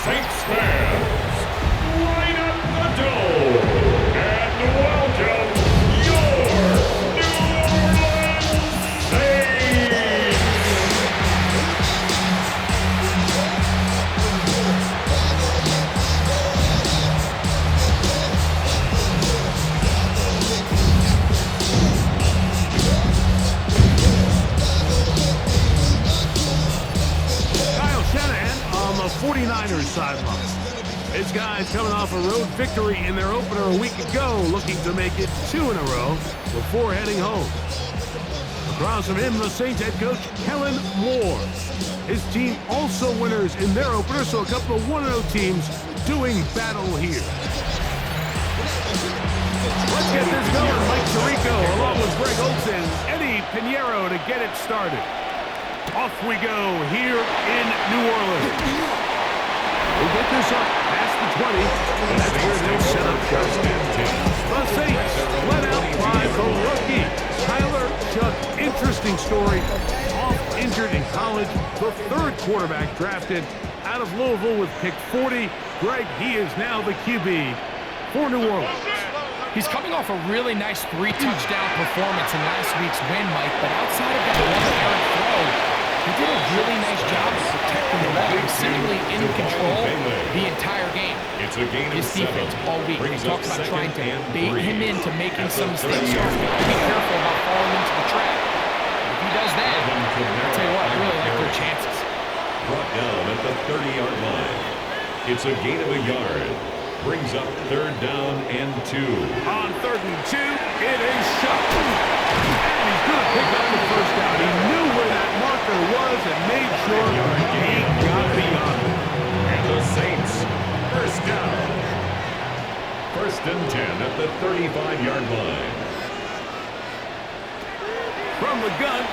Saints fans, light up the dome and welcome your New Orleans Saints! Kyle Shanahan on the 49ers sideline. His guys coming off a road victory in their opener a week ago, looking to make it 2 in a row before heading home. Across from him, the Saints head coach, Kellen Moore. His team also winners in their opener, so a couple of 1-0 teams doing battle here. Let's get this going. Mike Tirico along with Greg Olsen, Eddie Pinheiro to get it started. Off we go here in New Orleans. We'll get this up past the 20, and that's where they set up first and 10. The Saints led out by the rookie, Tyler Shough. Interesting story. Off injured in college, the third quarterback drafted out of Louisville with pick 40. Greg, he is now the QB for New Orleans. He's coming off a really nice 3-touchdown performance in last week's win, Mike, but outside of that one errant throw, he did a really nice job of protecting the ball. He was seemingly in control the entire game. It's a gain of His 7. defense all week. He Brings talked up about trying to second and bait 3. him into making At some the mistakes. 30-yard So he's got to be careful about falling into the trap. If he does that, I'll tell you what, I really like their chances. Brought down at the 30-yard line. It's a gain of a yard. Brings up 3rd down and 2. On 3rd and 2, it is Shough. And he's going to pick up the first down. He knew where that marker was and made sure he got beyond it. And the Saints, first down. 1st and 10 at the 35-yard line. From the gun,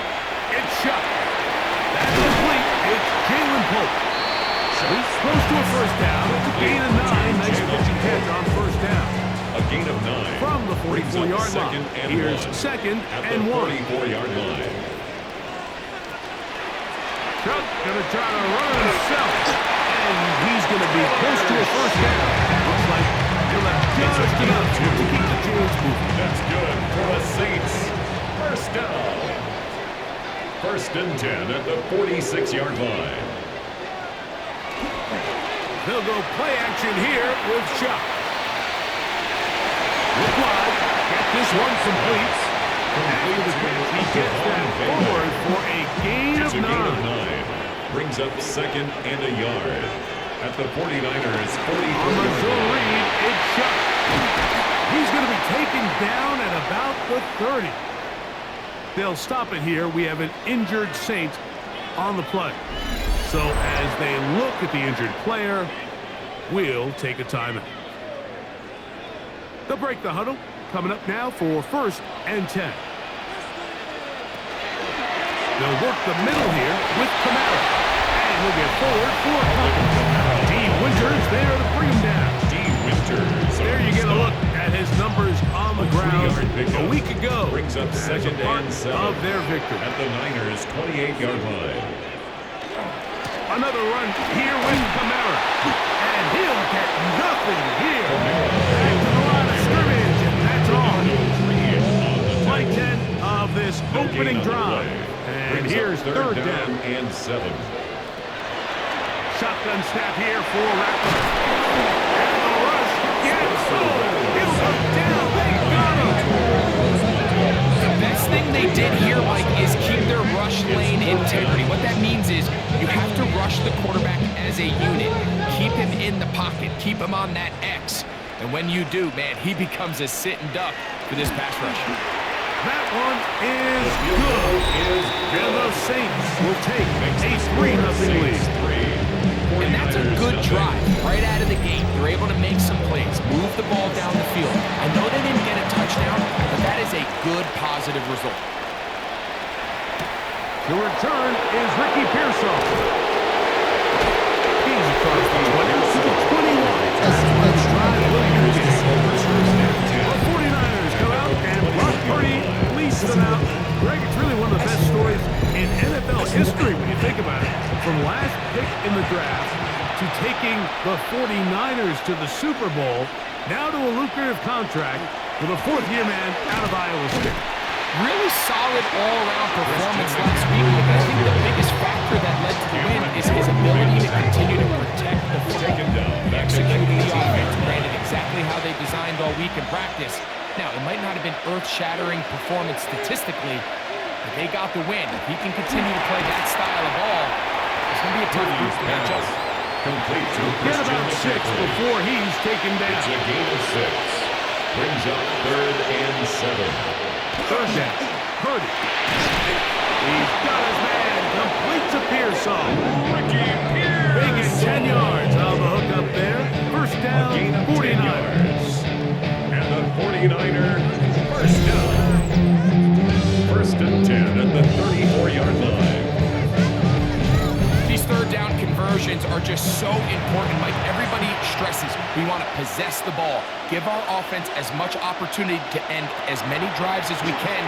it's Shough. That's complete. It's Jalen Pope. He's close to a first down. It's a gain of 9. Nice pitch and catch on first down. A gain of 9. From the 44-yard line. Here's 2nd and 1. 44-yard line. Shough going to try to run it himself. And he's going to be close to a first down. Looks like he'll have just enough to keep the chains moving. That's good for the Saints. First down. 1st and 10 at the 46-yard line. They'll go play action here with Shough. Look wide. Get this one complete. After the catch, he gets that forward for a gain of 9. It's a gain of 9. Brings up 2nd and a yard. At the 49ers, 44. On the zone read, it's Shough. He's going to be taken down at about the 30. They'll stop it here. We have an injured Saint on the play. So as they look at the injured player, we'll take a timeout. They'll break the huddle. Coming up now for 1st and 10. They'll work the middle here with Kamara. And he'll get forward for a punt. D. Winters there to bring him down. D. Winters. There you get a look at his numbers on the ground a week ago. Brings up 2nd and 7 of their victory. At the Niners' 28-yard line. Another run here with Kamara. And he'll get nothing here. Back to the line of scrimmage, and that's all. Play 10 of this opening drive. And here's 3rd down and 7. Shotgun snap here for Rattler. And the rush gets he'll go down. They got him. The best thing they did here, Mike, is keep their rush lane integrity. What that means is you have to rush the quarterback as a unit. Keep him in the pocket. Keep him on that X. And when you do, man, he becomes a sitting duck for this pass rush. That one is good. And the Saints will take a 3-0 lead. And that's a good drive right out of the gate. They're able to make some plays, move the ball down the field. I know they didn't get a touchdown, but that is a good, positive result. The return is Ricky Pearsall. He's across the 20 to the 21. Let's try the 49ers come out and Brock Purdy leads them out. Greg, it's really one of the best stories in NFL history when you think about it. From last pick in the draft to taking the 49ers to the Super Bowl, now to a lucrative contract with a fourth-year man out of Iowa State. Really solid all-around performance last week, but I think the biggest factor that led to the win is his ability to continue to protect the football. He executed the offense, ran it exactly how they designed all week in practice. Now, it might not have been earth-shattering performance statistically, but they got the win. If he can continue to play that style of ball, it's going to be a tough group to match up. Complete to Get about 6 before he's taken down. It's a gain of 6. Brings up 3rd and 7. Third down. Purdy. He's got his man. Completes a Pearsall. They get 10 yards on the hook up there. First down, 49ers. And the 49er first down. First and 10 at the 34-yard line. These third down conversions are just so important, Mike. Everybody stresses we want to possess the ball, give our offense as much opportunity to end as many drives as we can,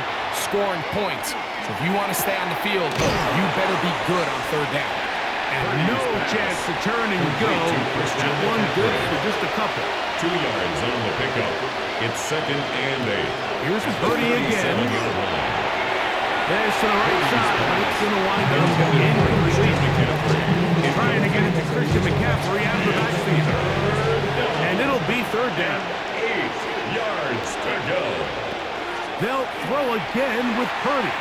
scoring points. So if you want to stay on the field, you better be good on third down. And no chance to turn and go. That one good for just a couple. 2 yards on the pickup. It's 2nd and 8. Here's Purdy again. There's to the right side, but it's going to wind up incomplete. Trying to get it to Christian McCaffrey out of the backfield. And it'll be third down. 8 yards to go. They'll throw again with Purdy.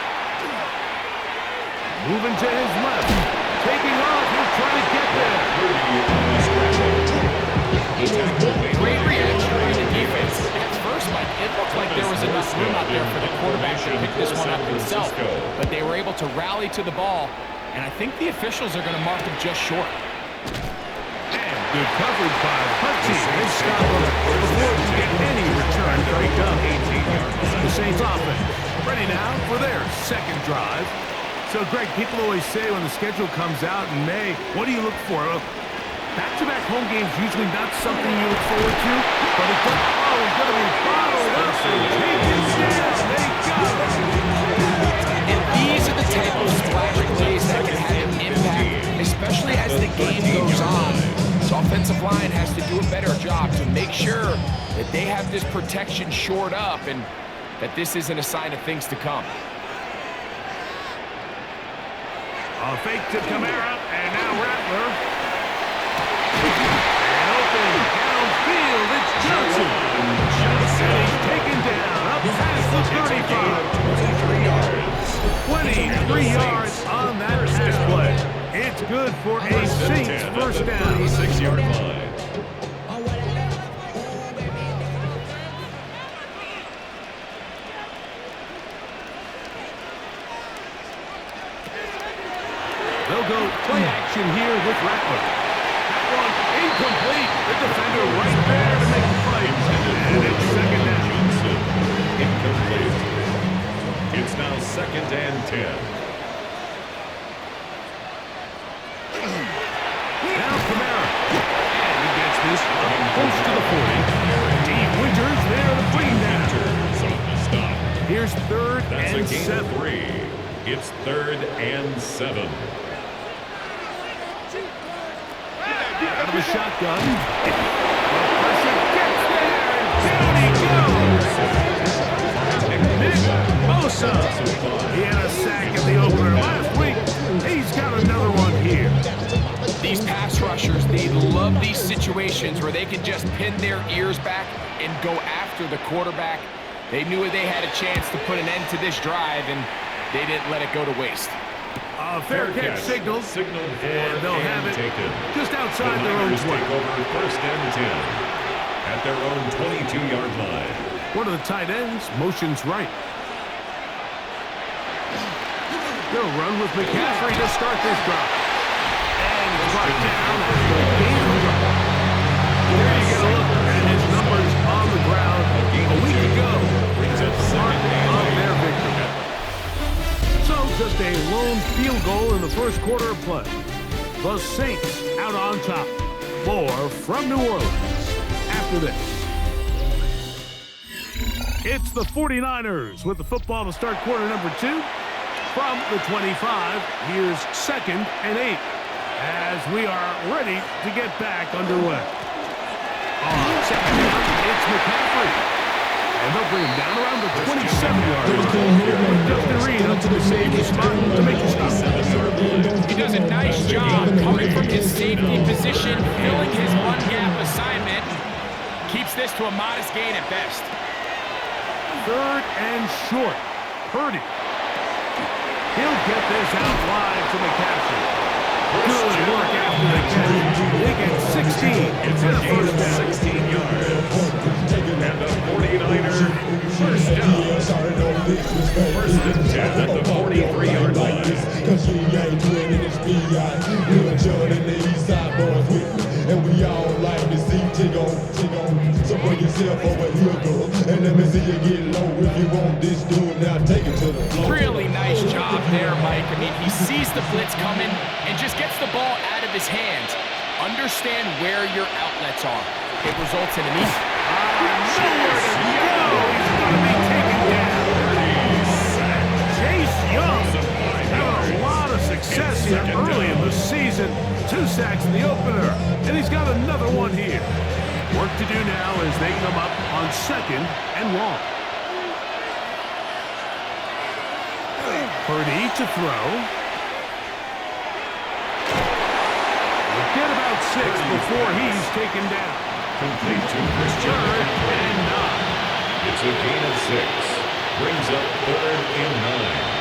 Moving to his left. Taking off. He'll try to get there. Great reaction by the defense. At first, Mike, it looked like there was enough room out there for the quarterback to pick this one up himself. But they were able to rally to the ball, and I think the officials are going to mark him just short. And good coverage by Hutchie. They stop him before he can get any return break up. The Saints offense ready now for their second drive. So, Greg, people always say when the schedule comes out in May, what do you look for? Back-to-back home games usually not something you look forward to, but it's going to be bottled up and taken down. They got it. And these are the type of splash plays that can have an impact, especially as the game goes on. This offensive line has to do a better job to make sure that they have this protection shored up and that this isn't a sign of things to come. A fake to Kamara, and now Rattler. And open downfield, it's Johnson. And he's taken down up past the 35. 23 yards on that pass play. It's good for a Saints first down. 36-yard line. They'll go play action here with Rattler. That one incomplete. The defender right there to make the play. And it's second down. Johnson, incomplete. It's now 2nd and 10. Now Kamara. And he gets this up close to the 40. Deep Winters there to bring down. Here's 3rd That's and a gain 7. of 3. It's 3rd and 7. Out of a shotgun. The pressure gets there, and down he goes. Nick Bosa. He had a sack in the opener last week. He's got another one here. These pass rushers, they love these situations where they can just pin their ears back and go after the quarterback. They knew they had a chance to put an end to this drive, and they didn't let it go to waste. Fair catch signaled, and they'll have it taken. just outside their own 20. Take over 1st and 10 at their own 22-yard line. One of the tight ends motions right. They'll run with McCaffrey to start this drive. And he's brought down at the game. There you get a look at his numbers on the ground a week ago. Brings up part of their victory. So just a lone field goal in the first quarter of play. The Saints out on top. More from New Orleans after this. It's the 49ers with the football to start quarter number 2. From the 25, here's 2nd and 8. As we are ready to get back underway. On second down, it's McCaffrey. And they'll bring him down around the 27-yard line. Justin Reed up to the safety spot to make the stop. He does a nice job coming from his safety position, filling his one-gap assignment. Keeps this to a modest gain at best. Third and short. Purdy. He'll get this out wide to McCaffrey. Good work after the catch. They get 16. It's a first down. 16 yards. And the 49er first down. First and 10 at the 43-yard line. And we all like to see tick on. So bring yourself over here, girl. And let me see you get low. If you want this dude, now take it to the floor. Really nice job there, Mike. I mean, he sees the blitz coming and just gets the ball out of his hands. Understand where your outlets are. It results in an easy. Nowhere to go. He's going to be taken down. Chase Young having a lot of success here early in the season. 2 sacks in the opener, and he's got another one here. Work to do now as they come up on second and long. Purdy to throw. We'll get about 6 before he's taken down. Complete to Christian. Third and 9. It's a gain of 6. Brings up third and 9.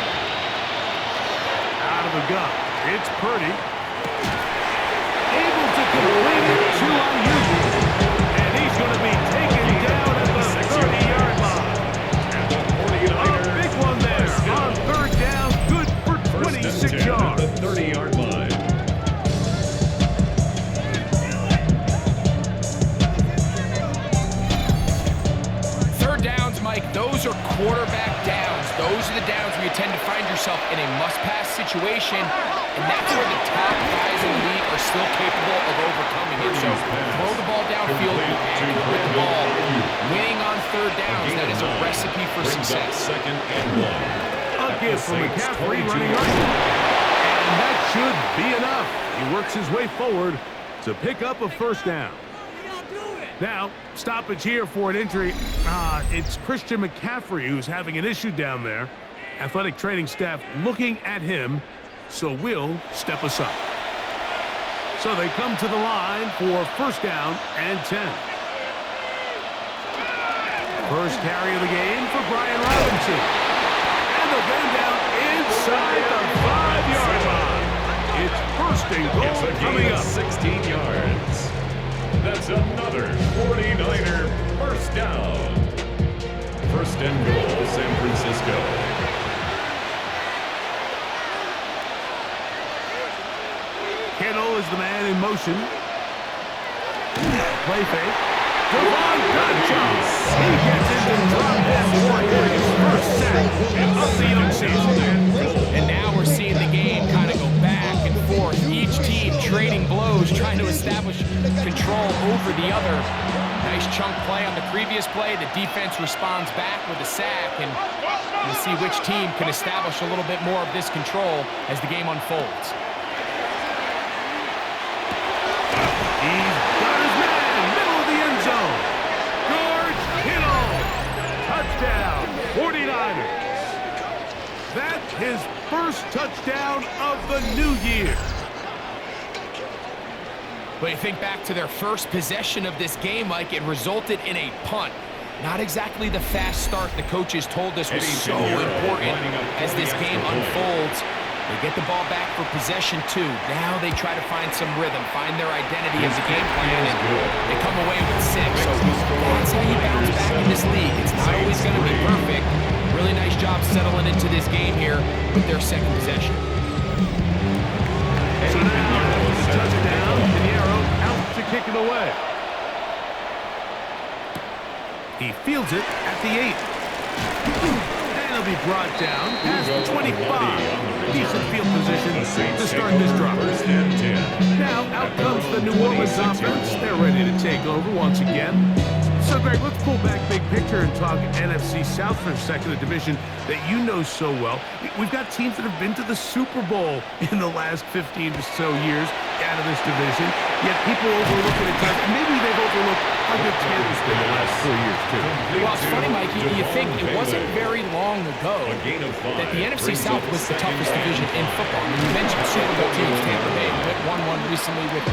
Out of the gun, it's Purdy. Able to complete it to Ayuk. And he's going to be taken down at the 30-yard line. And the 49er. A big one there on third down. Good for 26 yards. At the 30-yard line. Third downs, Mike, those are quarterback downs. Those are the downs where you tend to find yourself in a must-pass situation, and that's where the top guys in the league are still capable of overcoming it. So throw the ball downfield and with the ball. Winning on third downs, that is a recipe for success. Second and 1. A give from McCaffrey running right. And that should be enough. He works his way forward to pick up a first down. Now, stoppage here for an injury. It's Christian McCaffrey who's having an issue down there. Athletic training staff looking at him, so we'll step aside. So they come to the line for first down and 10. First carry of the game for Brian Robinson. And they'll get him down inside the 5-yard line. It's first and goal coming up. 16 yards. That's another 49er first down. First and goal, San Francisco. Kittle is the man in motion. Play fake. Devon Jones. He gets into the drop and for his first sack of the young season. And now we're seeing the game kind of go back and forth. Each team trading blows, trying to establish control over the other. Nice chunk play on the previous play. The defense responds back with a sack, and we'll see which team can establish a little bit more of this control as the game unfolds. He's got his man, middle of the end zone. George Kittle. Touchdown, 49ers. That's his first touchdown of the new year. But you think back to their first possession of this game, Mike, it resulted in a punt. Not exactly the fast start the coaches told us was so important as this game unfolds. They get the ball back for possession 2. Now they try to find some rhythm, find their identity as a game plan, and they come away with 6. So that's how you bounce back in this league. It's not always going to be perfect. Really nice job settling into this game here with their second possession. So now the touchdown, Pinheiro out to kick it away. He fields it at the 8. And he'll be brought down past the 25. Decent field position to start this drive. First and 10. Now out comes the New Orleans offense. They're ready to take over once again. So, Greg, let's pull back big picture and talk NFC South for a second, a division that you know so well. We've got teams that have been to the Super Bowl in the last 15 or so years out of this division, yet people overlook it at times, and maybe they've overlooked how good Tampa's been the last 4 years, too. Well, it's funny, Mike, you think it wasn't very long ago that the NFC South was the toughest division in football. I mean, you mentioned Super Bowl teams, Tampa Bay won one recently with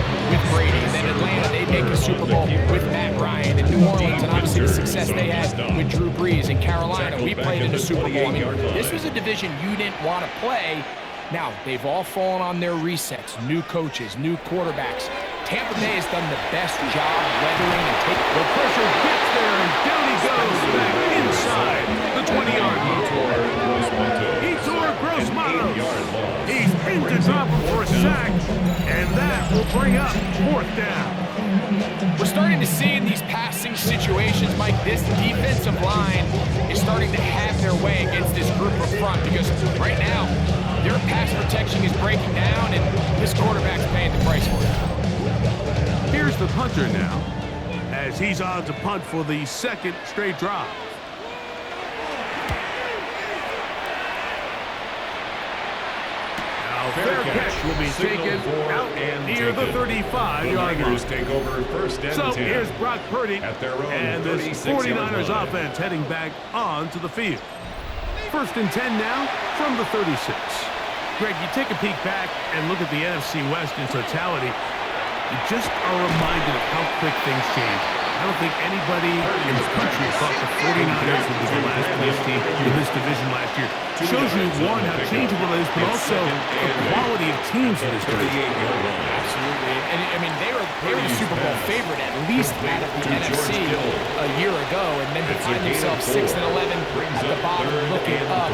Brady, and then Atlanta, they make a Super Bowl with Matt Ryan, and New Orleans, and obviously the success they had with Drew Brees. In Carolina, we played in the Super Bowl. I mean, this was a division you didn't want to play. Now, they've all fallen on their resets, new coaches, new quarterbacks. Tampa Bay has done the best job weathering and taking the pressure gets there, and down he goes back inside the 20-yard line. He tore Gross Matos. He's in to drop him for a sack, and that will bring up 4th down. We're starting to see in these passing situations, Mike, this defensive line is starting to have their way against this group up front, because right now, their pass protection is breaking down, and this quarterback's paying the price for it. Here's the punter now, as he's on to punt for the 2nd straight drive. Now, fair catch will be taken out near the 35-yard line. Take over 1st and 10. So here's Brock Purdy at their own and this 49ers offense heading back onto the field. 1st and 10 now from the 36. Greg, you take a peek back and look at the NFC West in totality, you just are reminded of how quick things change. I don't think anybody in the country thought the 49ers would be the last place team in this division last year. It shows you, one, how changeable it is, but also the quality of teams in this division. Absolutely. And I mean, they were the Super Bowl favorite, at least out of the NFC a year ago, and then to find themselves 6 and 11 at the bottom looking up.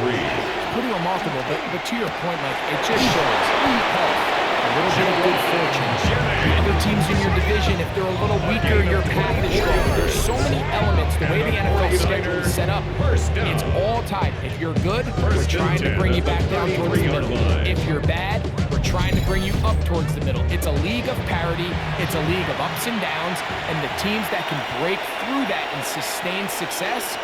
Pretty remarkable, but to your point, Mike, it just shows health. A little bit of good fortune. Other teams in your division, if they're a little weaker, your path is stronger. There's so many elements. The way the NFL schedule is set up, it's all tied. If you're good, we're trying to bring you back down towards the middle. If you're bad, we're trying to bring you up towards the middle. It's a league of parity. It's a league of ups and downs. And the teams that can break through that and sustain success,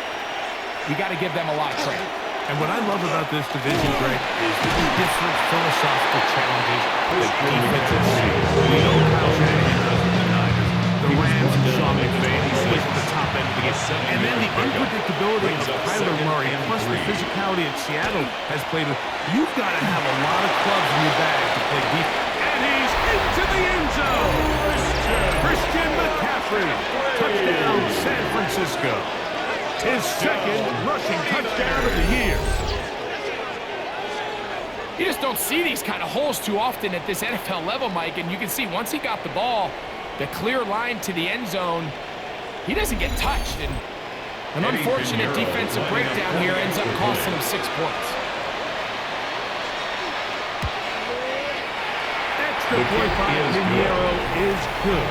you got to give them a lot of credit. And what I love about this division, Greg, is the different philosophical challenges that defenses see. We know Kyle Shanahan does with the Niners. The Rams and Sean McVay plays at the top end of the game. And then the unpredictability of Kyler Murray, plus the physicality that Seattle has played with. You've got to have a lot of clubs in your bag to play defense. And he's into the end zone. Christian McCaffrey, touchdown San Francisco. His 2nd rushing touchdown of the year. You just don't see these kind of holes too often at this NFL level, Mike, and you can see once he got the ball, the clear line to the end zone, he doesn't get touched, and an unfortunate defensive breakdown here ends up costing him 6 points. Extra point by Pinheiro is good.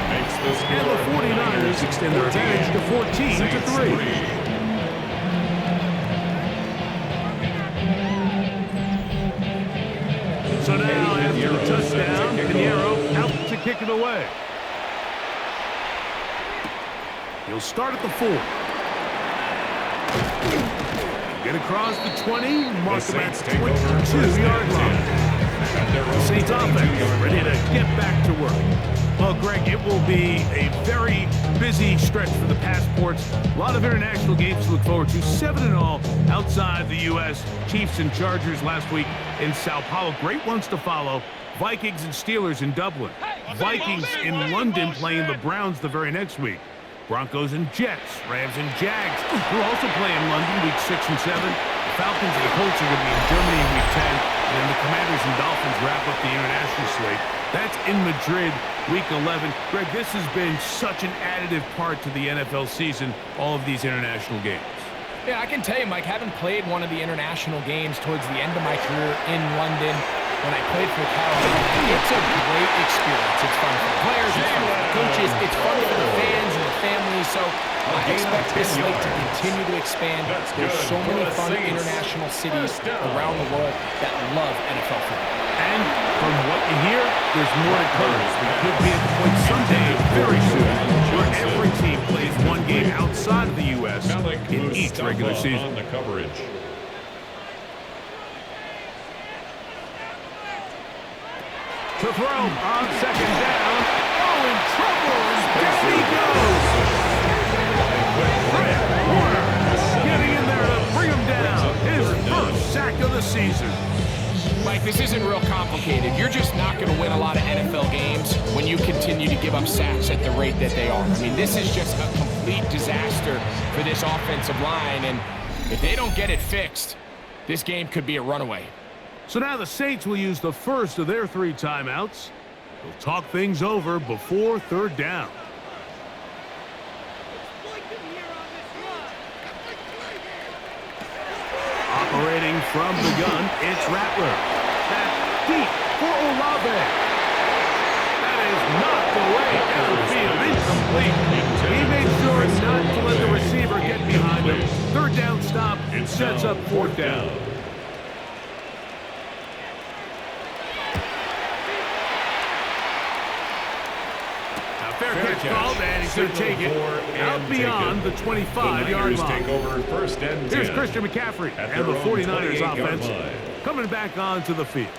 And the 49ers extend their advantage to 14-3. So now, after a touchdown, Pinheiro out to kick it away. He'll start at the 4. Get across the 20, mark him at the 22-yard line. Saints offense ready to get back to work. Well, Greg, it will be a very busy stretch for the Passports. A lot of international games to look forward to. 7 in all outside the U.S. Chiefs and Chargers last week in Sao Paulo. Great ones to follow. Vikings and Steelers in Dublin. Vikings in London playing the Browns the very next week. Broncos and Jets. Rams and Jags will also play in London week 6 and 7. The Falcons and the Colts are going to be in Germany in week 10. And then the Commanders and Dolphins wrap up the international slate. That's in Madrid, week 11. Greg, this has been such an additive part to the NFL season, all of these international games. Yeah, I can tell you, Mike, having played one of the international games towards the end of my career in London, when I played for Carolina, it's a great experience. It's fun for the players, it's fun for the coaches, it's fun for the fans and the families. So I expect this slate to continue to expand. There's so many fun international cities around the world that love NFL football. And from what you hear, there's more to come. We could be at the point someday, very soon, where every team plays one game outside in each regular season. On the coverage. To throw on second down. Oh, in trouble. And down he goes. Fred Warner getting in there to bring him down. His first sack of the season. Mike, this isn't real complicated. You're just not going to win a lot of NFL games when you continue to give up sacks at the rate that they are. I mean, this is just a complete disaster for this offensive line, and if they don't get it fixed, this game could be a runaway. So now the Saints will use the first of their 3 timeouts. They'll talk things over before third down. Operating from the gun, it's Rattler. That's deep for Olave. That is knocked away downfield, incomplete. He made sure not to let the receiver get behind him. Third down stop sets up fourth down. Fair catch called, and he's going to take it out beyond the 25-yard line. Take over first and 10. Here's Christian McCaffrey and the 49ers offense coming back onto the field.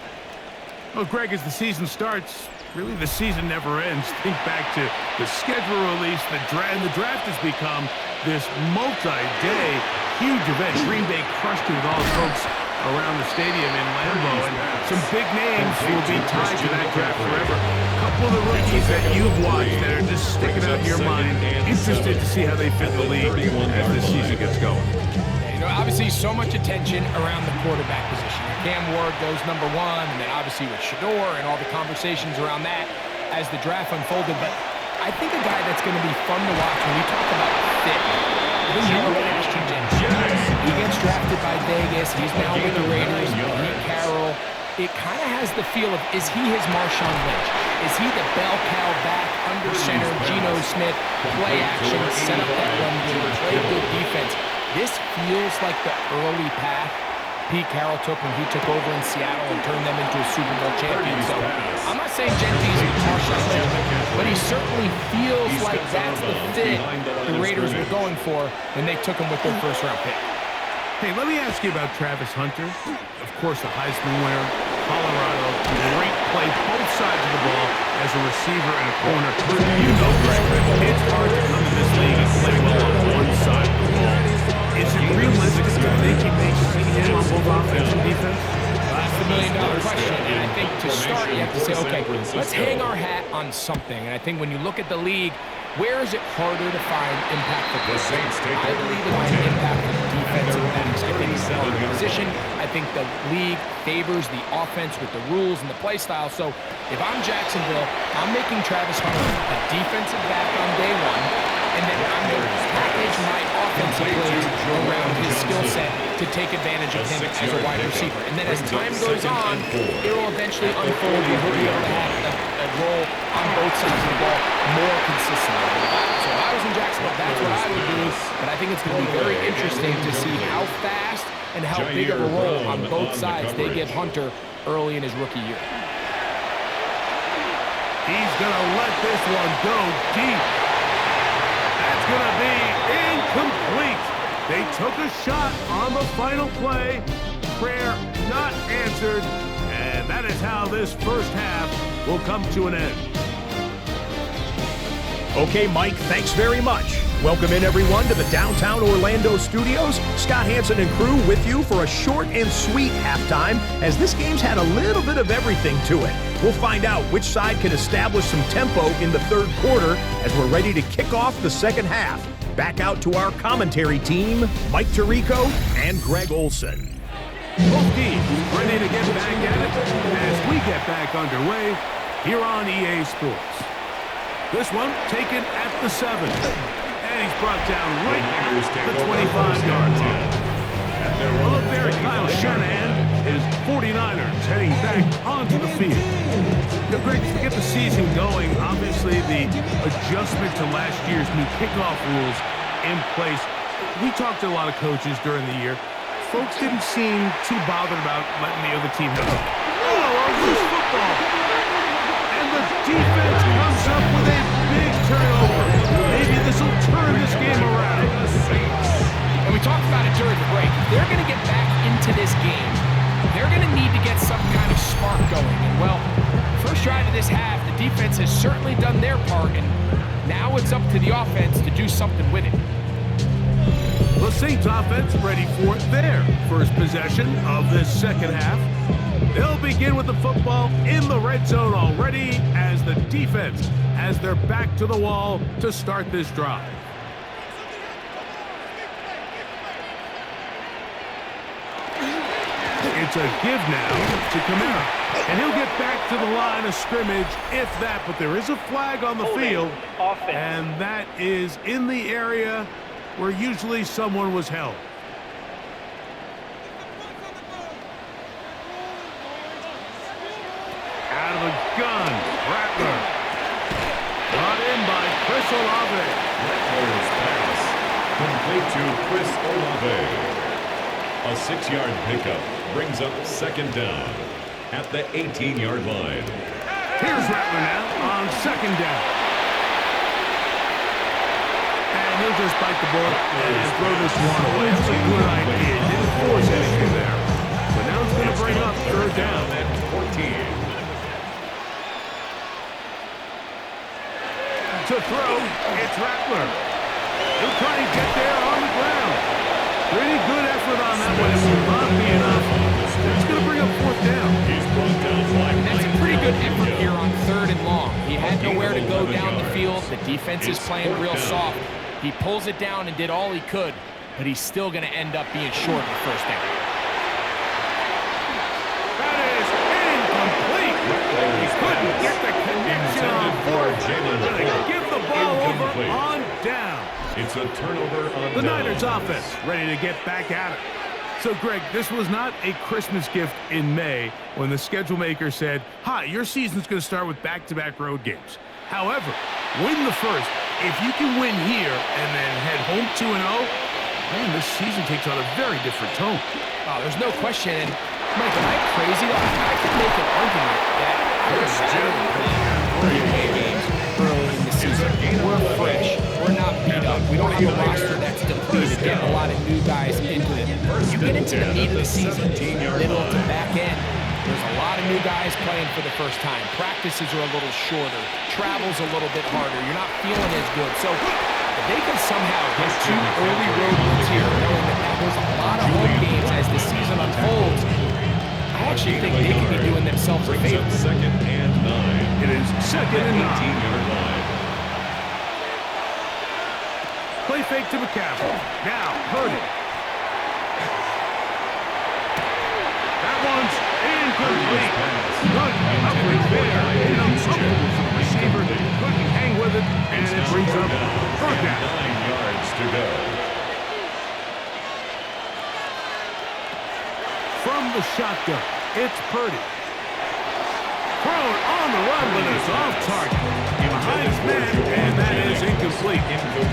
Well, Greg, as the season starts, really the season never ends. Think back to the schedule release, the draft has become this multi-day huge event. Green Bay crushed it with all the folks around the stadium in Lambeau, and some big names will be tied to that draft forever. A couple of the rookies that you've watched that are just sticking out in your mind, interested to see how they fit the league as this season gets going. You know, obviously so much attention around the quarterback position. Cam Ward goes number 1, and then obviously with Shador and all the conversations around that as the draft unfolded. But I think a guy that's going to be fun to watch when we talk about fit, when you look at Ashton Jenkins, he gets drafted by Vegas. He's now with the Raiders. Pete Carroll. It kind of has the feel of, is he his Marshawn Lynch? Is he the bell cow back under center, Geno Smith, play action, set up that run game, play good defense? This feels like the early path Pete Carroll took when he took over in Seattle and turned them into a Super Bowl champion. So I'm not saying Jenkins is Marshawn Lynch, but he certainly feels like that's the fit the Raiders were going for when they took him with their first-round pick. Hey, let me ask you about Travis Hunter. Of course, the Heisman winner, Colorado, great play both sides of the ball as a receiver and a corner. You know, Greg, it's hard to come to this league and play well on one side of the ball. Is it realistic to think he may see him on both offense and defense? That's the million-dollar question, and I think to start, you have to say, okay, let's hang our hat on something. And I think when you look at the league, where is it harder to find impact for players? I believe it's an impact for defensive backs. I think it's a harder position. I think the league favors the offense with the rules and the play style. So if I'm Jacksonville, I'm making Travis Hunter a defensive back on day 1, and then I'm going to package my offensive plays around his skill set to take advantage of him as a wide receiver. And then as time goes on, it will eventually unfold. We will be able to have a role on both sides of the ball more consistently. So if I was in Jacksonville, that's what I would do. But I think it's going to be very interesting to see how fast and how big of a role on both sides they give Hunter early in his rookie year. He's going to let this one go deep. That's going to be incomplete. They took a shot on the final play. Prayer not answered. And that is how this first half will come to an end. Okay, Mike, thanks very much. Welcome in, everyone, to the downtown Orlando studios. Scott Hansen and crew with you for a short and sweet halftime, as this game's had a little bit of everything to it. We'll find out which side can establish some tempo in the third quarter as we're ready to kick off the second half. Back out to our commentary team, Mike Tirico and Greg Olson. Both teams ready to get back at it as we get back underway here on EA Sports. This one taken at the 7. And he's brought down right at the 25-yard line. Well, up there, Kyle Shanahan, his 49ers heading back onto the field. Great to get the season going. Obviously, the adjustment to last year's new kickoff rules in place. We talked to a lot of coaches during the year. Folks didn't seem too bothered about letting the other team know. Oh, a loose football. And the defense comes up with a big turnover. Maybe this will turn this game around. to the offense to do something with it. The Saints offense ready for their first possession of this second half. They'll begin with the football in the red zone already as the defense has their back to the wall to start this drive. It's a give now to Kamara. And he'll get back to the line of scrimmage, if that. But there is a flag on the field, and that is in the area where usually someone was held. Out of the gun, Rattler. Brought in by Chris Olave. Rattler's pass complete to Chris Olave. A 6-yard pickup brings up second down at the 18-yard line. Here's Rattler now on second down. And he'll just bite the bullet and throw this one away. That's a good idea. Didn't force anything there. But now it's going to bring up third down at 14. To throw, it's Rattler. He'll try and get there on the ground. Pretty good effort on that one. It will not be enough. It's going to bring up fourth down. He's brought down That's a pretty good effort here on third and long. He had nowhere to go down the field. The defense is playing real soft. He pulls it down and did all he could, but he's still going to end up being short of the first down. That is incomplete. He couldn't get the connection on fourth. Going to give the ball over on down. It's a turnover on The down. Niners offense ready to get back at it. So, Greg, this was not a Christmas gift in May when the schedule maker said, hi, your season's going to start with back-to-back road games. However, win the first. If you can win here and then head home 2-0, man, this season takes on a very different tone. Oh, there's no question. And, Mike, am I crazy? I could make an argument that we're games early in the season. We're fresh. We're not beat up. We don't have a roster that's depleted, getting a lot of new guys into it. You get into the meat of the season, middle to back end, there's a lot of new guys playing for the first time. Practices are a little shorter. Travel's a little bit harder. You're not feeling as good. So if they can somehow get 2 early road wins here, knowing that there's a lot of home games as the season unfolds, I actually think they could be doing themselves a favor. Second and 9. It is second and 9. 18-yard line. Play fake to McCaffrey. Now, Purdy. That one's incomplete. Good coverage there. Uncomfortable for the receiver. Couldn't hang with it, and it brings up third down. 9 yards to go. From the shotgun, it's Purdy. Thrown on the run, but it's off target. Behind his man, and that is incomplete.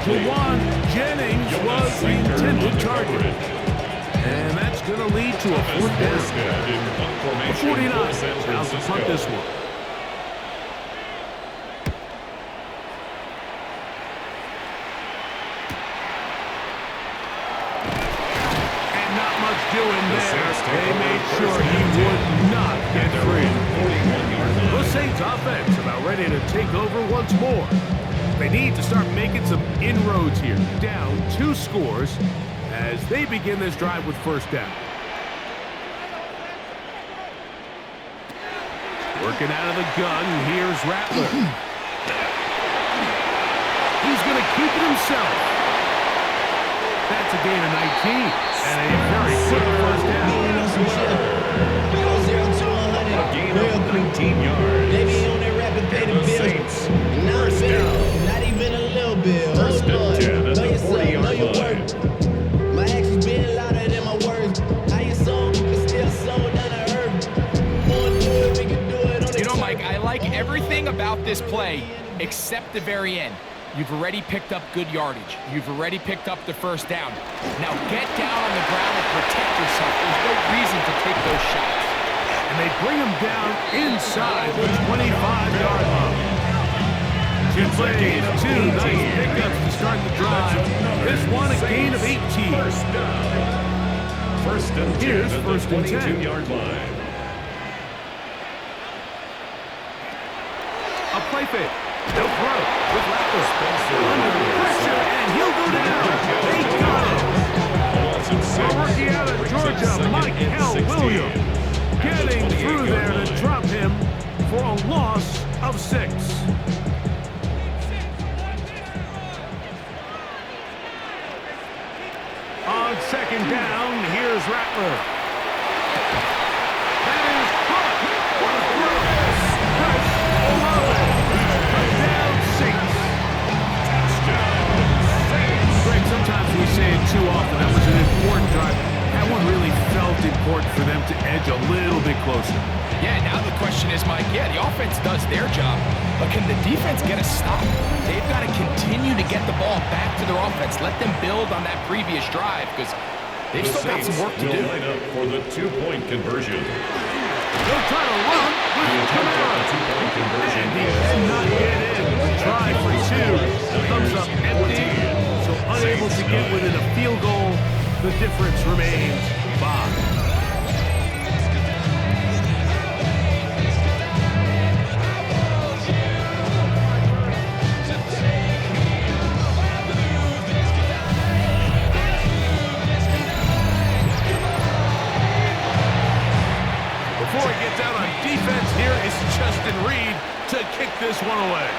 Juwan Jennings was the intended target. And that's going to lead to a fourth down. The 49 now to punt this one. And not much doing there. They made sure he would not get free. The Saints offense about ready to take over once more. They need to start making some inroads here. Down 2 scores as they begin this drive with first down. Working out of the gun, here's Rattler. He's going to keep it himself. That's a gain of 19 and a very quick first down. A gain of 19 yards. They be on that rapid pay to The build. Saints. Not First fair. down. Not even a little bit. First and 10 at the Know yourself, 40-yard know your line. worth. My actions being louder than my words. How you sold, but still sold down the earth. Wanna do it, we can do it on the You know, Mike, I like everything about this play except the very end. You've already picked up good yardage. You've already picked up the first down. Now get down on the ground and protect yourself. There's no reason to take those shots. And they bring him down inside the 25-yard line. 2 plays, 2 nice pickups to start the drive. This one a gain of 18. First down. First and 10 Here's at first the and 10. 22-yard line. A play fake. They'll throw. with Rattler. Under pressure, and he'll go down. They got him. A rookie out of Georgia, Michael Williams, getting through there to drop him for a loss of 6. On second down, here's Rattler. That is caught. What a throw. Chris Olave. Touchdown, Saints. Greg, sometimes we say it too often. That was an important drive. That one really felt important for them to edge a little bit closer. Yeah, now the question is, Mike, yeah, the offense does their job, but can the defense get a stop? They've got to continue to get the ball back to their offense. Let them build on that previous drive, because they've still got some work to do. Line up for the 2-point conversion. They'll try to run with The attempt at Kamara. the 2-point conversion And he is cannot get in. Try for 2. Comes up empty, so unable to get within a field goal. The difference remains 5. Before he gets out on defense, here is Justin Reed to kick this one away.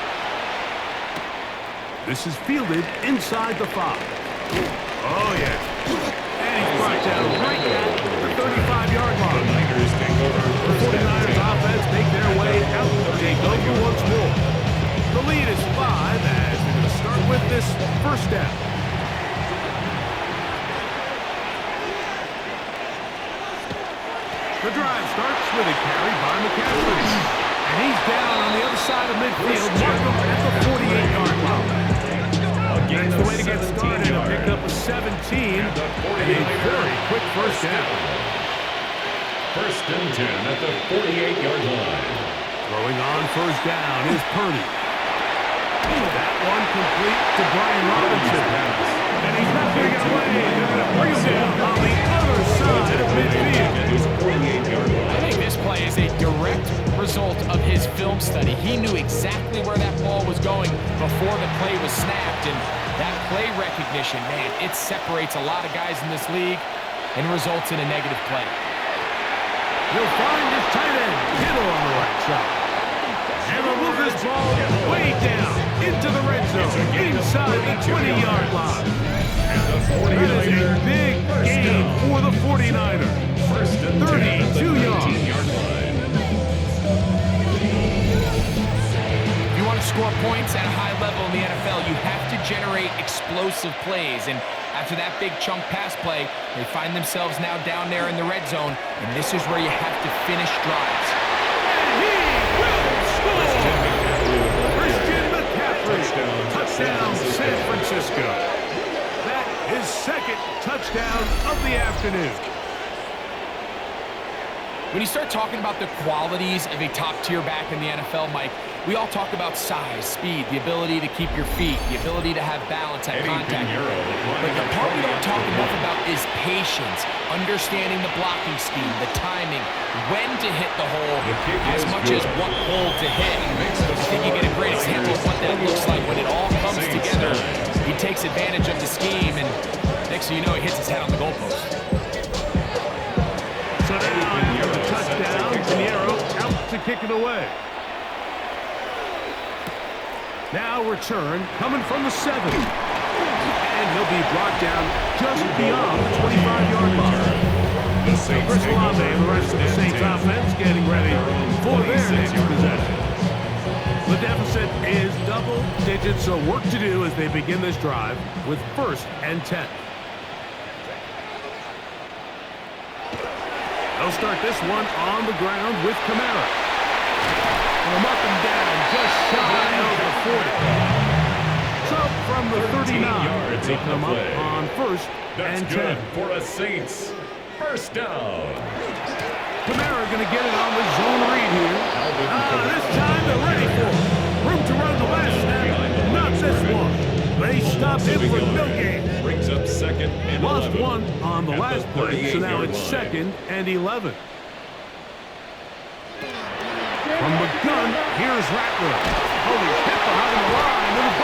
This is fielded inside the 5. Oh, yeah. And he's brought down right at the 35-yard line. Niners take over The first 49ers down. offense make their way out. They go for once more. The lead is 5 as they're going to start with this first down. The drive starts with a carry by McCaffrey. And he's down on the other side of midfield. Mark him at the 48-yard line. That's the way to get started. A pick up a 17 and a very quick first down. First and 10 at the 48-yard line. Throwing on first down is Purdy. That one complete to Brian Robinson. And he's not going to get away. They're going to bring him down on the other side of midfield. At his 48-yard line. I think this play is a direct result of his film study. He knew exactly where that ball was going before the play was snapped, and that play recognition, man, it separates a lot of guys in this league and results in a negative play. He'll find his tight end, Kittle on the right side. And will move this ball way down into the red zone, inside the 20-yard line. And the That is a 49ers big first gain down. for the 49ers. First and 10 at the 32 yards. 19-yard line. If you want to score points at a high level in the NFL, you have to generate explosive plays. And after that big chunk pass play, they find themselves now down there in the red zone, and this is where you have to finish drives. And he will score! Christian McCaffrey, touchdown San Francisco. That is second touchdown of the afternoon. When you start talking about the qualities of a top-tier back in the NFL, Mike, we all talk about size, speed, the ability to keep your feet, the ability to have balance at contact. But the part we don't talk enough about is patience, understanding the blocking scheme, the timing, when to hit the hole, as much as what hole to hit. I think you get a great example of what that looks like when it all comes together. He takes advantage of the scheme, and next thing you know, he hits his head on the goalpost. So now after the touchdown, Pinheiro out to kick it away. Now return coming from the 7. And he'll be brought down just beyond the 25-yard line. So Chris Olave and the rest of the Saints offense getting ready for their next possession. The deficit is double digits, so work to do as they begin this drive with 1st and 10. They'll start this one on the ground with Kamara. And they'll mark him down just shy of the 40. So from the 39, they come up on 1st That's and good 10. for a Saints first down. Kamara going to get it on the zone read here. This time they're ready for it. Room to run the last snap, not this one. They stop him for no gain. Brings up 2nd and Lost 11. one on the At last play, so now 38-yard it's line. 2nd and 11. From the gun, here's Rattler. Oh, he's hit behind the line. It'll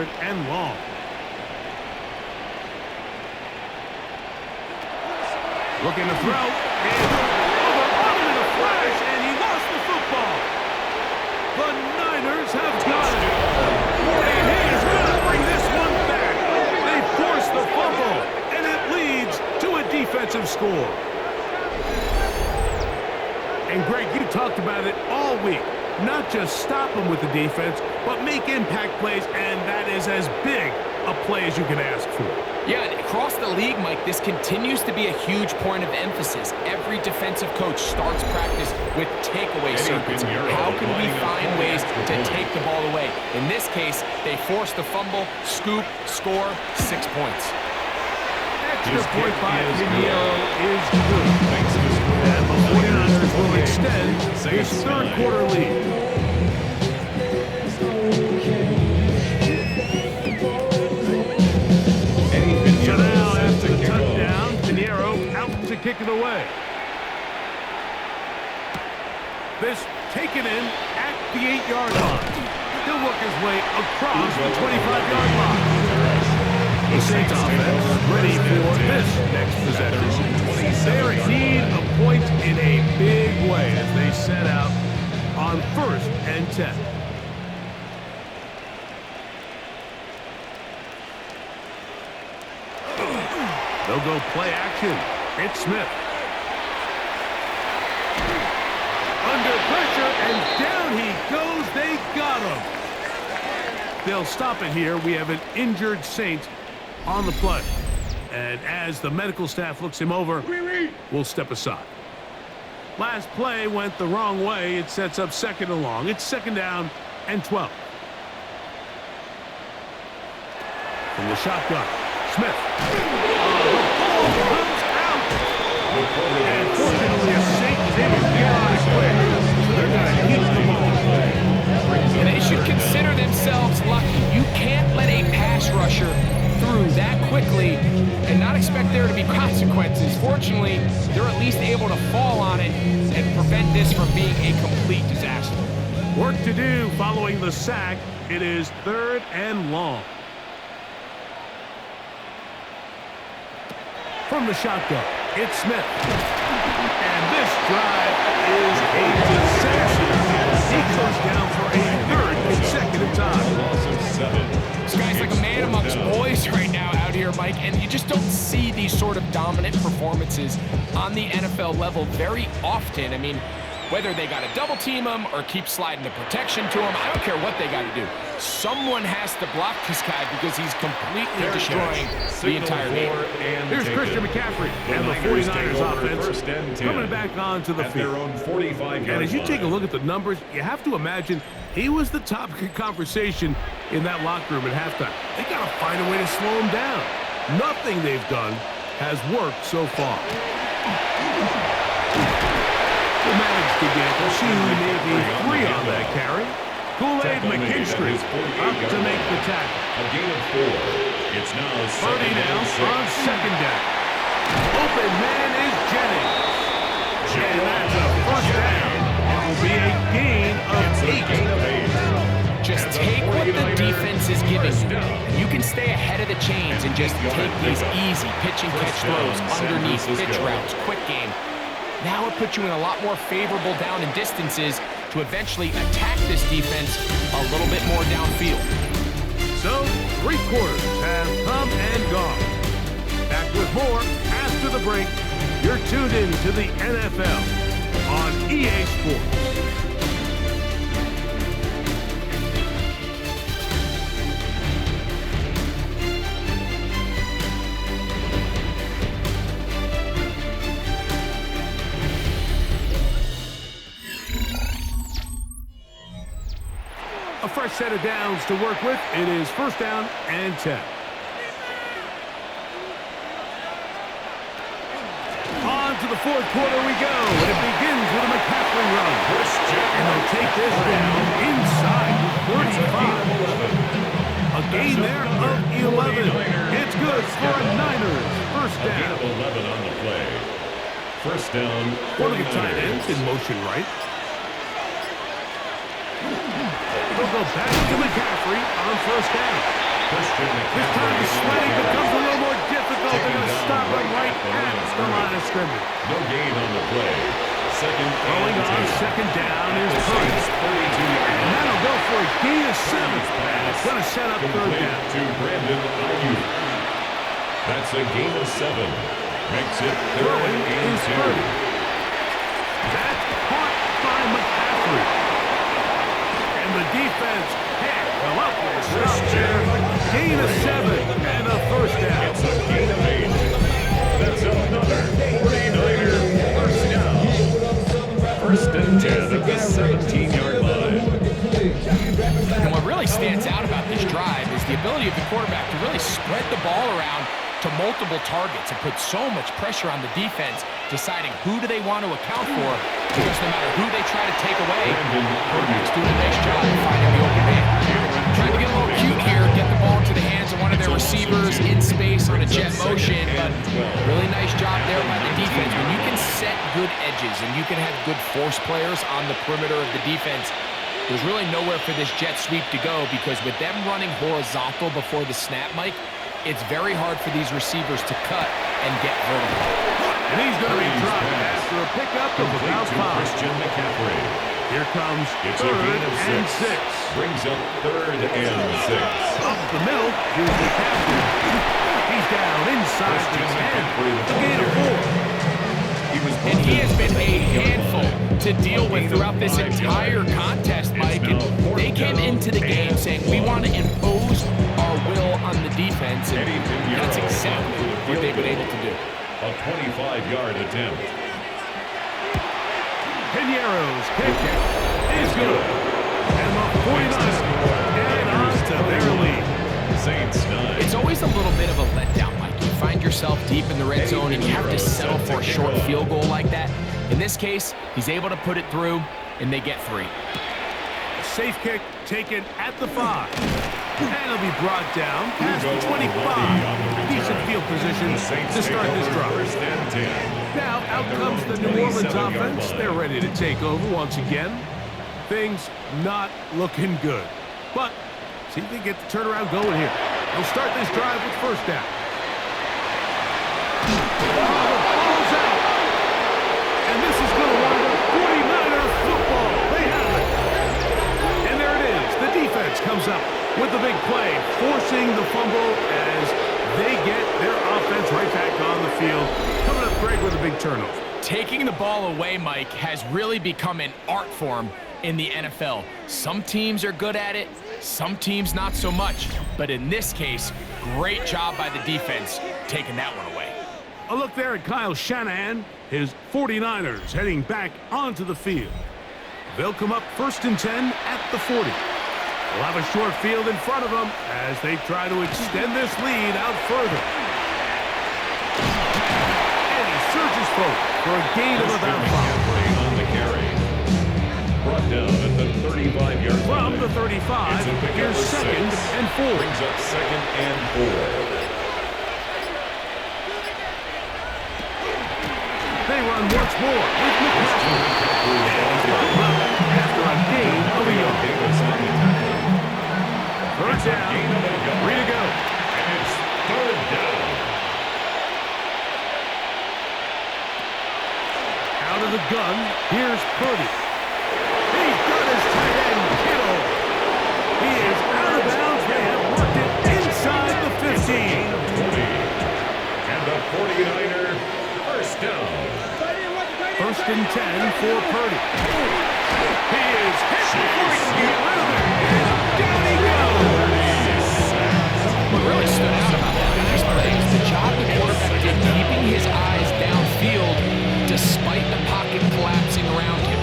3rd and long. Looking to throw. And overrun in a flash, and he lost the football. The Niners have got it. And he's going to bring this one back. They force the fumble, and it leads to a defensive score. And Greg, you talked about it all week. Not just stop them with the defense, but make impact plays, and that is as big a play as you can ask for. Yeah, across the league, Mike, this continues to be a huge point of emphasis. Every defensive coach starts practice with takeaway circuits. How can we find ways to take the ball away? In this case, they force the fumble, scoop, score, 6 points. Extra point by Pinheiro is good. And the 49ers will extend this 3rd quarter lead. So now, after the touchdown, Pinheiro out to kick it away. This taken in at the 8-yard line. He'll work his way across the 25-yard line. The Saints offense ready for this next possession. They need a point in a big way as they set out on 1st and 10. They'll go play action. It's Smith. Under pressure, and down he goes. They got him. They'll stop it here. We have an injured Saint on the play. And as the medical staff looks him over, we'll step aside. Last play went the wrong way. It sets up 2nd and long. It's 2nd down and 12. From the shotgun, Smith. Comes out. And fortunately, a Saint is able to get on it quick. So they're going to keep the ball. And they should consider themselves lucky. You can't let a pass rusher through that quickly and not expect there to be consequences. Fortunately, they're at least able to fall on it and prevent this from being a complete disaster. Work to do following the sack. It is 3rd and long. From the shotgun, it's Smith. And this drive is a disaster. He goes down for a 3rd consecutive time. Loss of 7. This guy's like a man amongst boys right now out here, Mike, and you just don't see these sort of dominant performances on the NFL level very often. I mean, whether they got to double team him or keep sliding the protection to him, I don't care what they got to do. Someone has to block this guy because he's completely destroying the entire game. Here's Christian McCaffrey and the 49ers offense coming back onto the field. And as you take a look at the numbers, you have to imagine he was the topic of conversation in that locker room at halftime. They got to find a way to slow him down. Nothing they've done has worked so far. They managed to get 2, maybe 3 on that carry. Kool-Aid McKinstry up to make the tackle. A gain of 4. It's now 30 now on 2nd down. Open man is Jennings. And that's a 1st down. It will be a gain of 8. Just take what the defense is giving you. You can stay ahead of the chains and just take these easy pitch and catch throws, underneath pitch routes, quick game. Now it puts you in a lot more favorable down and distances to eventually attack this defense a little bit more downfield. So, 3 quarters have come and gone. Back with more after the break. You're tuned in to the NFL on EA Sports. A fresh set of downs to work with. It is 1st down and 10. On to the 4th quarter we go. And it begins with a McCaffrey run. And they'll take this down inside 35. A gain there of 11. It's good for a Niners. 1st down. A gain of 11 on the play. 1st down. One of the tight ends in motion right. They'll go back to McCaffrey on 1st down. Christian This time the sweating becomes a little more difficult. They're going to stop him right at the line of scrimmage. No gain on the play. Second Going and on 10. second down is The Purdy. Saints 32 And that'll go for a gain of 7. And it's going to set up third complete down. to Brandon Ayuk. That's a gain of 7. Makes it third Throwing and is 2. Purdy. That's caught by McCaffrey. And the defense can't come up with a stop there. Gain of 7 and a first down. It's a gain of 8. That's another 49er first down. First and 10 at the 17-yard line. And what really stands out about this drive is the ability of the quarterback to really spread the ball around to multiple targets and put so much pressure on the defense, deciding who do they want to account for, because no matter who they try to take away, quarterback's doing a nice job of finding the open man. Trying to get a little cute here, get the ball into the hands of one of their receivers in space on a jet motion, but really nice job there by the defense. When you can set good edges and you can have good force players on the perimeter of the defense, there's really nowhere for this jet sweep to go, because with them running horizontal before the snap, Mike, it's very hard for these receivers to cut and get vertical. And he's going to be dropped after a pickup of about 5. Christian McCaffrey. Here comes It's a third gain of and 6. 6. Brings up third and 6. Up the middle, here's McCaffrey. He's down inside the 10. A gain of 4. And he has been a handful to deal with throughout this entire contest, Mike. And they came into the game saying, we want to impose our will on the defense, and that's exactly what they've been able to do. A 25-yard attempt. Piniero's kick is good. And the 49ers get on to their lead. Saints 9. It's always a little bit of a letdown, Mike. You find yourself deep in the red zone and you have to settle for a short field goal like that. In this case, he's able to put it through, and they get 3. A safe kick taken at the 5. And it'll be brought down past the 25. Decent field position to start this drive. First and 10. Now out comes the New Orleans offense. They're ready to take over once again. Things not looking good. But see if they get the turnaround going here. They'll start this drive with first down. Ball's out. And this is going to wind up 49er football. They have it. And there it is. The defense comes up with the big play, forcing the fumble as they get their offense right back on the field. Coming up, Greg, with a big turnover. Taking the ball away, Mike, has really become an art form in the NFL. Some teams are good at it, some teams not so much. But in this case, great job by the defense taking that one away. A look there at Kyle Shanahan, his 49ers heading back onto the field. They'll come up first and 10 at the 40. They'll have a short field in front of them as they try to extend this lead out further. And he surges forward for a gain of about 5. On the carry. Brought down at the 35-yard line. From the 35, It's a pickup here's of second 6. and 4. Brings up second and 4. They run once more with McCaffrey. After a gain of a yard. Third down, 3 to go. And it's third down. Out of the gun, here's Purdy. He's got his tight end, Kittle. He is out of bounds. They have worked it inside the 15. And the 49er first down. First and 10 for Purdy. He is hit before he can get rid of it. And down he goes. What really stood out about that last play is the job the quarterback did keeping his eyes downfield despite the pocket collapsing around him.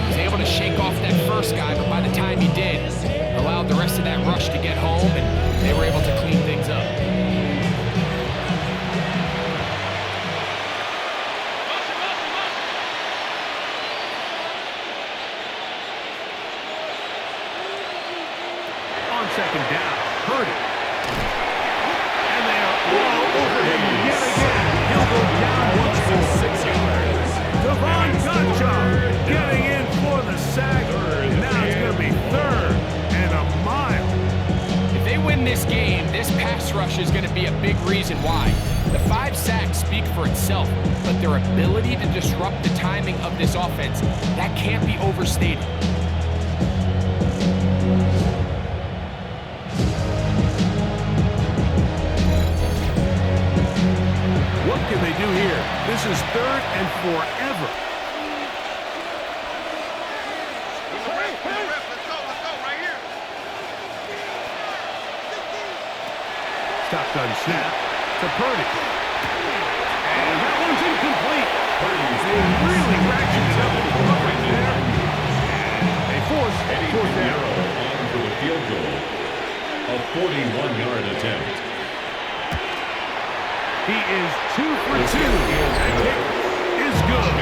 He was able to shake off that first guy, but by the time he did, allowed the rest of that rush to get home, and they were able to clean things up. big reason why. The 5 sacks speak for itself, but their ability to disrupt the timing of this offense, that can't be overstated. What can they do here? This is 3rd and forever. Shotgun snap to Purdy. And that one's incomplete. They really ratcheted up the ball right there. And they force fourth down. On for the field goal. A 41-yard attempt. He is 2 for 2. That kick is good.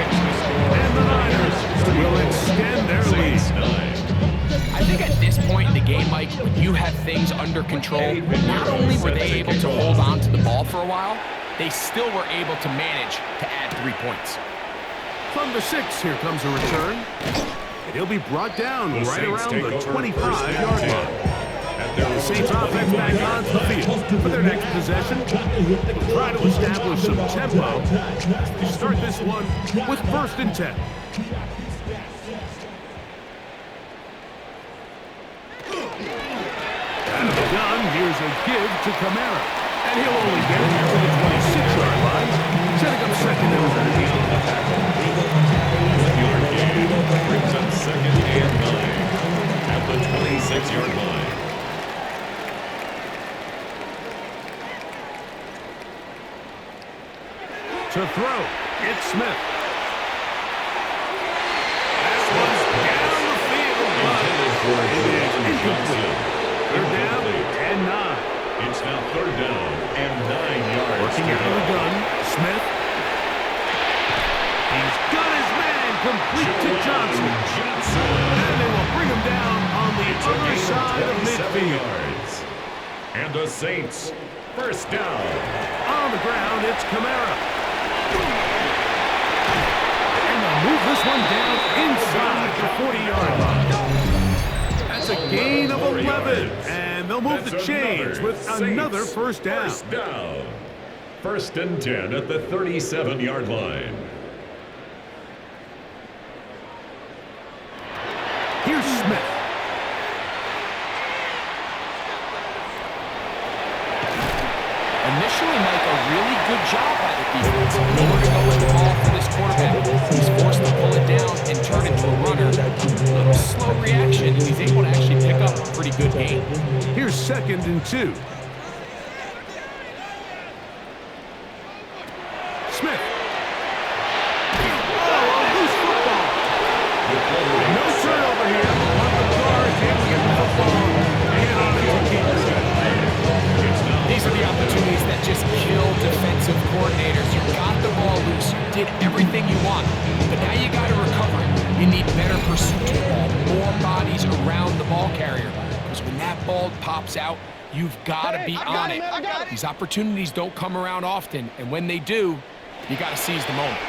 And the Niners will extend their lead. I think at this point in the game, Mike, when you have things under control, not only were they able to hold on to the ball for a while, they still were able to manage to add 3 points. From the 6, here comes a return. And he'll be brought down right around the 25-yard line. The Saints offense back onto the field for their next possession. They'll try to establish some tempo. They start this one with 1st and 10. Out of the gun, here's a give to Kamara. And he'll only get it to the 26-yard line, setting up 2nd and 4. Brings up 2nd and 9 at the 26-yard line. To throw, it's Smith. That one's down the field, but it is incomplete. 3rd down and 9. It's now 3rd down and 9 yards. Working out of the gun, Smith. He's got his man complete to Johnson. And they will bring him down on the other side of midfield. Yards. And the Saints, 1st down. On the ground, it's Kamara. And they'll move this one down inside the 40-yard line. That's a gain of 11. And they'll move the chains with another 1st down. 1st down. 1st and 10 at the 37-yard line. Here's Smith. Initially, Mike, a really good job by the defense. Nowhere to go with the ball for this quarterback. He's forced to pull it down and turn it to a runner. A little slow reaction, and he's able to actually pick up a pretty good gain. Here's 2nd and 2. Smith. Oh, a loose football. No turnover here. On the guard, able to get the football. And on it to keep it. These are the opportunities that just kill defensive coordinators. You got the ball loose, you did everything you want, but now you got to recover it. You need better pursuit of the ball, more bodies around the ball carrier. Because when that ball pops out, you've got to be on it. These opportunities don't come around often, and when they do, you got to seize the moment.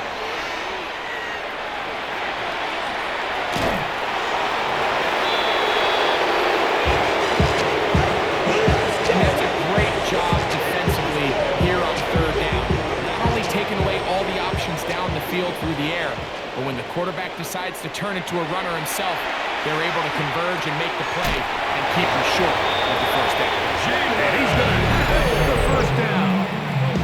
Job defensively here on 3rd down. Not only taking away all the options down the field through the air, but when the quarterback decides to turn into a runner himself, they're able to converge and make the play and keep him short of the 1st down. And he's going to have the 1st down.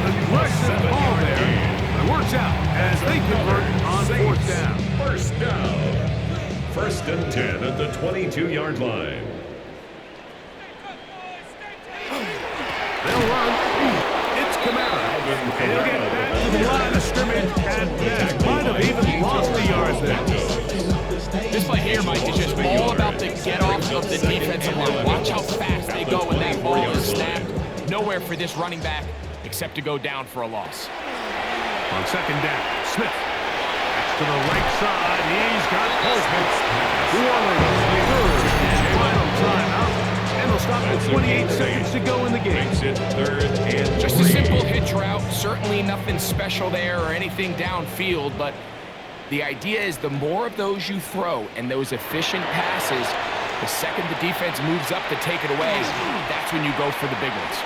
Aggressive ball there. It works out as they convert on 4th down. 1st down. 1st and 10 at the 22-yard line. They'll run. It's Kamara. And he'll get back to the line of scrimmage and might have even lost the yards there. This play here, Mike, is just all about the get-off of the defensive line. Watch how fast they go when that ball is snapped. Nowhere for this running back except to go down for a loss. On 2nd down, Smith. Back to the right side. He's got Postman. New Orleans, 3rd and final timeout. And they'll stop with 28 seconds to go in the game. Just a simple hitch route. Certainly nothing special there or anything downfield, but the idea is the more of those you throw and those efficient passes, the second the defense moves up to take it away, that's when you go for the big ones.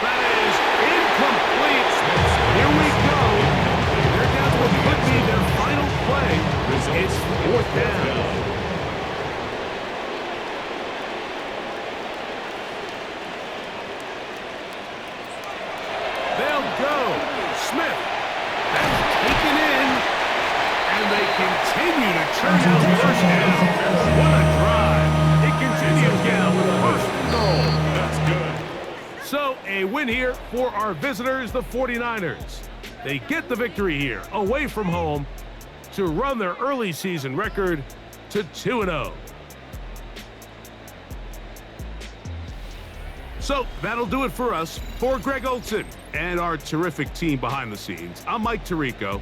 That is incomplete. Here we go. They're down to what could be their final play. It's fourth down. They'll go. Smith. That's taken in. And they continue to churn out first down. What a drive. It continues down with first and goal. That's good. So, a win here for our visitors, the 49ers. They get the victory here, away from home, to run their early season record to 2-0. So, that'll do it for us. For Greg Olson and our terrific team behind the scenes, I'm Mike Tirico.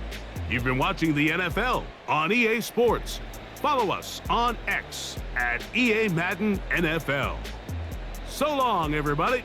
You've been watching the NFL on EA Sports. Follow us on X at EA Madden NFL. So long, everybody.